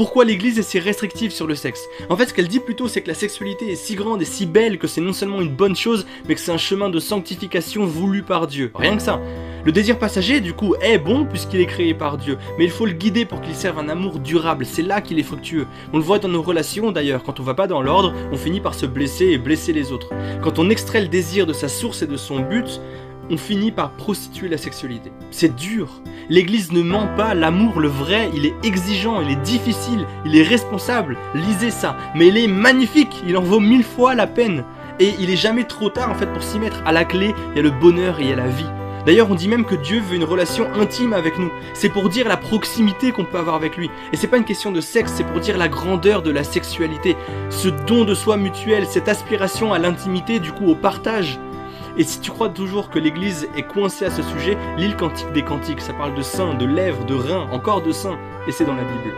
Pourquoi l'Église est si restrictive sur le sexe? En fait, ce qu'elle dit plutôt, c'est que la sexualité est si grande et si belle que c'est non seulement une bonne chose, mais que c'est un chemin de sanctification voulu par Dieu. Rien que ça. Le désir passager, du coup, est bon puisqu'il est créé par Dieu, mais il faut le guider pour qu'il serve un amour durable, c'est là qu'il est fructueux. On le voit dans nos relations d'ailleurs, quand on va pas dans l'ordre, on finit par se blesser et blesser les autres. Quand on extrait le désir de sa source et de son but, on finit par prostituer la sexualité. C'est dur. L'Église ne ment pas, l'amour, le vrai, il est exigeant, il est difficile, il est responsable. Lisez ça. Mais il est magnifique, il en vaut 1000 fois la peine. Et il est jamais trop tard en fait pour s'y mettre. À la clé, il y a le bonheur et il y a la vie. D'ailleurs, on dit même que Dieu veut une relation intime avec nous. C'est pour dire la proximité qu'on peut avoir avec lui. Et c'est pas une question de sexe, c'est pour dire la grandeur de la sexualité. Ce don de soi mutuel, cette aspiration à l'intimité, du coup au partage. Et si tu crois toujours que l'Église est coincée à ce sujet, lis le Cantique des Cantiques, ça parle de seins, de lèvres, de reins, encore de seins, et c'est dans la Bible.